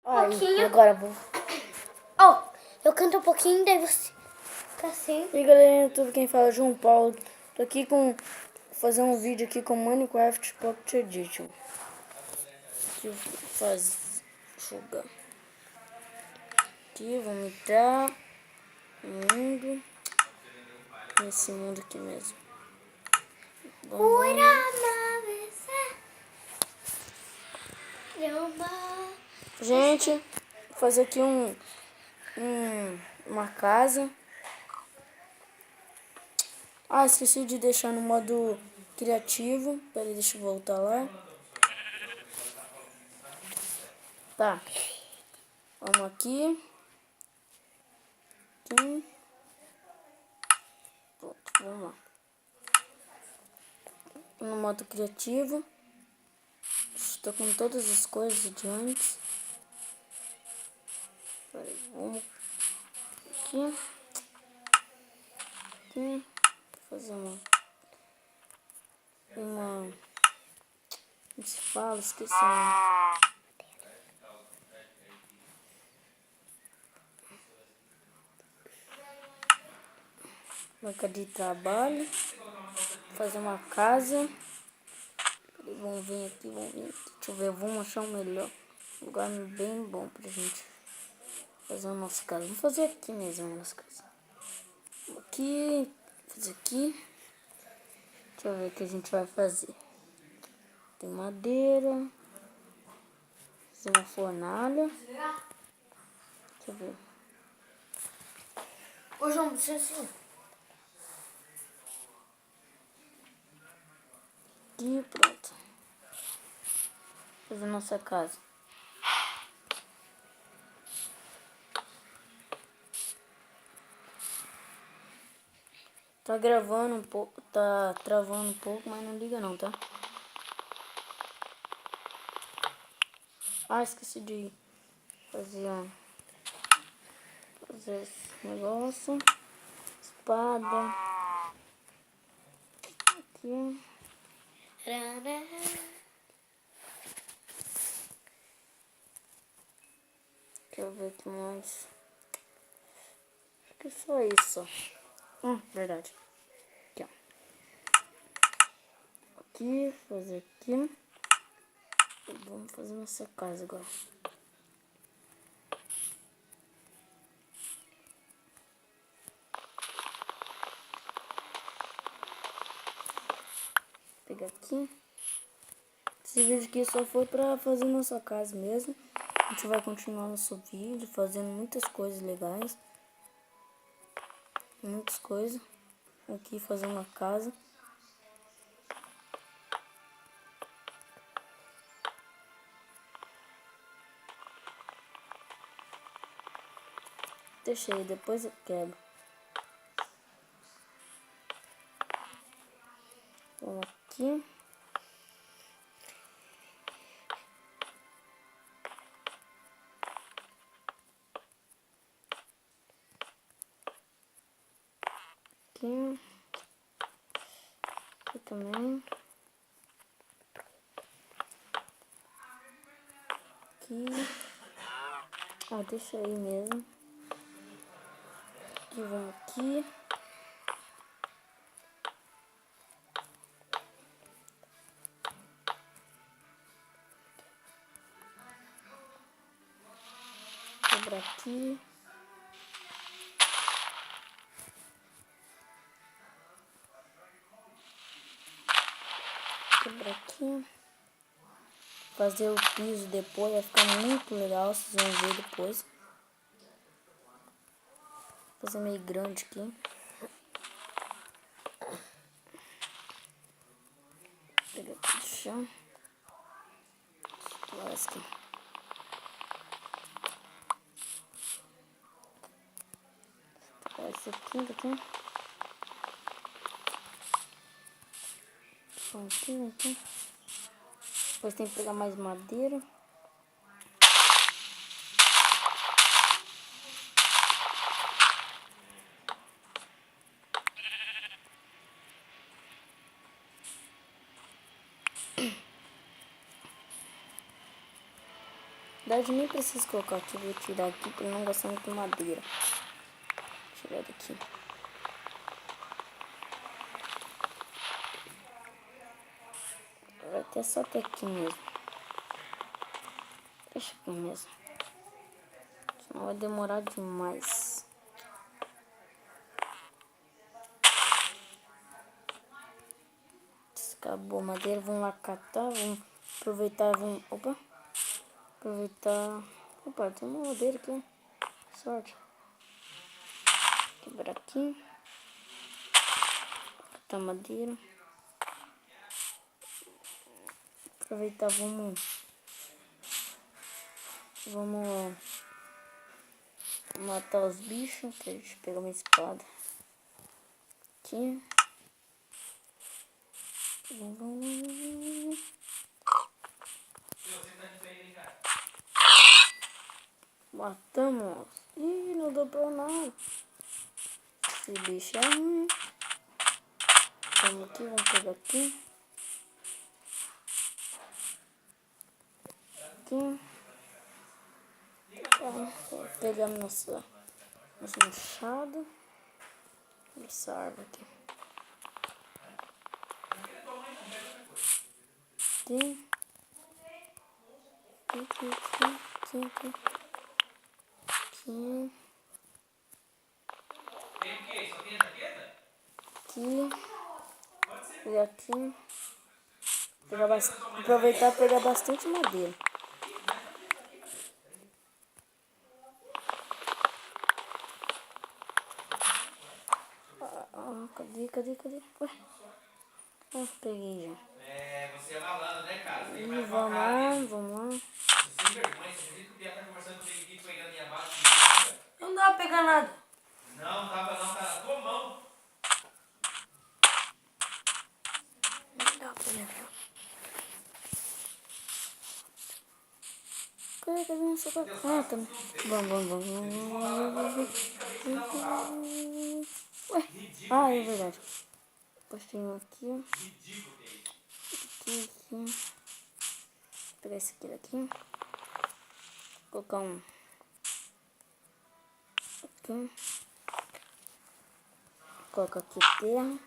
Aí, pouquinho. agora vou. Ó, eu canto um pouquinho, daí você fica assim. E aí, galera, tudo quem fala é João Paulo. Tô aqui fazer um vídeo aqui com Minecraft Pocket Edition. Que faz jogar. Aqui, vamos entrar no mundo. Nesse mundo aqui mesmo. Gente, vou fazer aqui uma casa. Ah, esqueci de deixar no modo criativo. Peraí, deixa eu voltar lá. Tá. Vamos aqui. Aqui. Pronto, vamos lá. No modo criativo. Estou com todas as coisas de antes. Peraí, vamos aqui. Aqui. Vou fazer uma... Como se fala? Esqueci. Banca de trabalho. Fazer uma casa. Vamos vir aqui, vamos vir aqui. Deixa eu ver, vamos achar um melhor. Um lugar bem bom pra gente fazer a nossa casa. Vamos fazer aqui mesmo a nossa casa. Aqui, fazer aqui. Deixa eu ver o que a gente vai fazer. Tem madeira. Fazer uma fornalha. Deixa eu ver. Ô, João, deixa assim. Aqui, pronto. Fazer nossa casa. Tá gravando um pouco, tá travando um pouco, mas não liga não, tá? Ah, esqueci de fazer esse negócio. Espada. Aqui. Deixa eu ver o que mais. Acho que é só isso. Verdade. Aqui, ó. Aqui, fazer aqui. Vamos fazer nossa casa agora. Vou pegar aqui. Esse vídeo aqui só foi pra fazer nossa casa mesmo. A gente vai continuar nosso vídeo fazendo muitas coisas legais. Muitas coisas. Aqui fazer uma casa. Deixa aí, depois eu quebro. Vamos aqui. Aqui. Aqui também. Aqui. Ah, deixa aí mesmo. Aqui, vamos aqui. Quebrar aqui. Quebrar aqui. Fazer o piso depois, vai ficar muito legal, vocês vão ver depois. Vou fazer meio grande aqui. Pegar aqui do chão. Lasca. Pegar esse aqui, aqui. Aqui. Depois tem que pegar mais madeira. verdade, nem preciso colocar aqui. Vou tirar aqui para não gastar muito madeira. Tirar daqui. Vai ter só até aqui mesmo. Deixa aqui mesmo. Senão vai demorar demais. Acabou a madeira. Vamos lá catar. Vamos aproveitar. Vamos... Opa! Aproveitar. Opa, tem uma madeira aqui. Sorte. Quebrar aqui. Catar madeira. Aproveitar, vamos matar os bichos. Pra gente pegar uma espada. Aqui. Matamos. Ih, não deu pra nada. Esse bicho é ruim. Vamos aqui, vamos pegar aqui. Aqui. Pegamos nosso machado. Essa árvore aqui. Aqui. Aqui. Pegar aqui. Aproveitar e pegar bastante madeira. Cadê? Ué? Peguei já. Você é malandro, né, cara? Você tem E mais uma cara mesmo. vamos lá. Você sem vergonha, você acredita que o Bia tá conversando comigo aqui, pegando minha base? Não dá pra pegar nada. Não, tava não, tá na tua mão. Não dá pra pegar. Cadê minha sopa? Ah, tá. Vamos. Ué? Ah, é verdade. Postei um aqui. Aqui. Vou pegar esse aqui daqui. Colocar um aqui. Colocar aqui terra.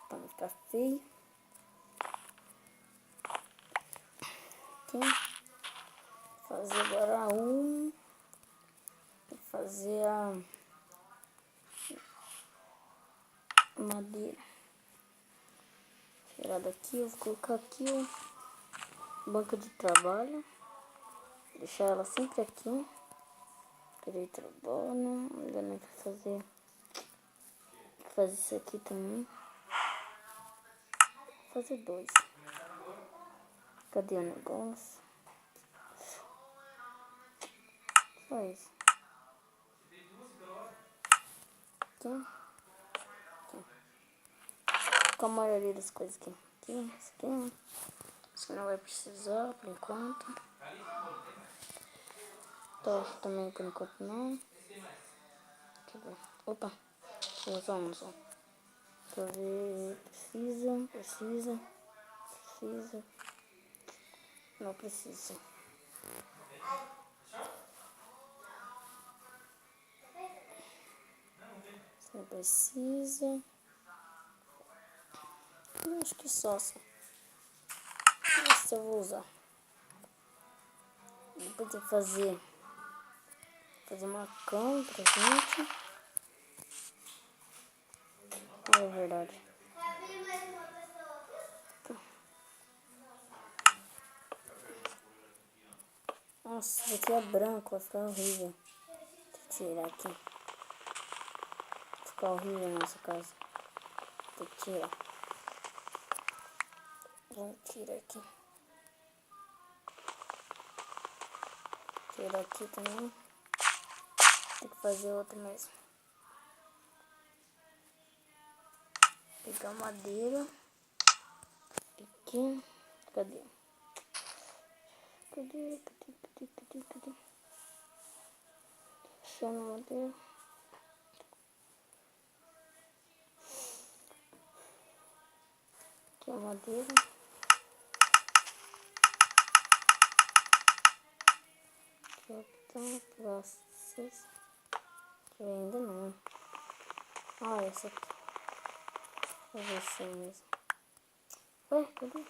Pra não ficar feio. Aqui. Fazer agora um. Fazer a madeira. Tirar daqui, eu vou colocar aqui o banco de trabalho. Deixar ela sempre aqui. Tirei trabalho. Ainda não vai fazer isso aqui também. Vou fazer 2. Cadê o negócio? Só isso. Aqui. Com a maioria das coisas aqui. Isso aqui. Isso não vai precisar por enquanto. Tocha também por enquanto não. Deixa eu ver. Opa. Deixa eu usar um só. Deixa eu ver. Precisa. Não precisa. Não precisa. Eu acho que só. Vamos ver se eu vou usar. Depois tem que fazer uma cama pra gente. É verdade. Nossa, isso aqui é branco, vai ficar horrível. Deixa eu tirar aqui. Vai ficar horrível na nossa casa. Tem que tirar. Vamos tirar aqui. Tirar aqui também. Tem que fazer outra mesmo. Pegar madeira. Aqui. Cadê? Achando madeira. Aqui a madeira. Vocês. Ainda não. Ah, essa aqui. Vou ver se é mesmo. Ué, cadê?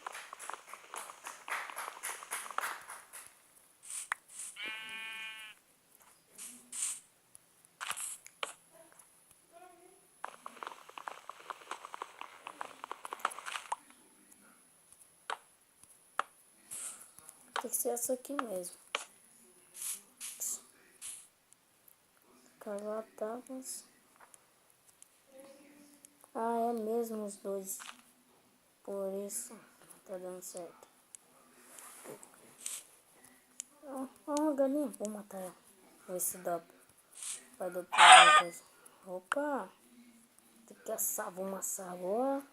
Tem que ser essa aqui mesmo. Cavatadas. Ah, é mesmo os dois. Por isso tá dando certo. Ó, galinha. Vou matar ela. Ver se dá. Vai dar pra coisa. Opa! Tem que assar. Vamos assar agora.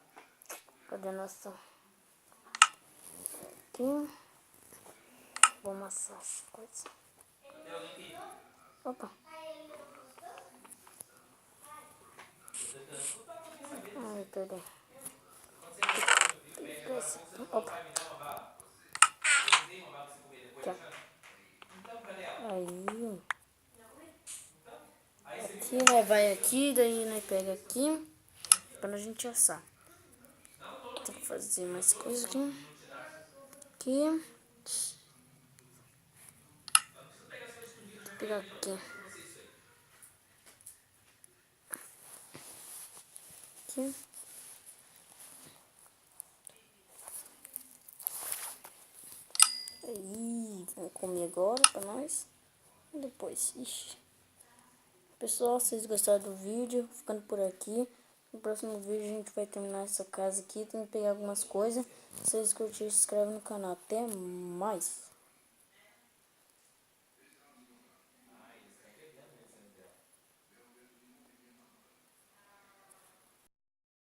Cadê a nossa? Aqui. Vamos assar as coisas. Opa! Ai, peraí. Opa! Aí. Aqui, né? Vai aqui, daí né, pega aqui. Pra gente assar. Tem que fazer mais coisa aqui. Aqui. Pegar aqui. Aqui. Aí, vamos comer agora pra nós. E depois, ixi. Pessoal, se vocês gostaram do vídeo, ficando por aqui. No próximo vídeo a gente vai terminar essa casa aqui. Tem que pegar algumas coisas. Se vocês curtirem, se inscreve no canal. Até mais.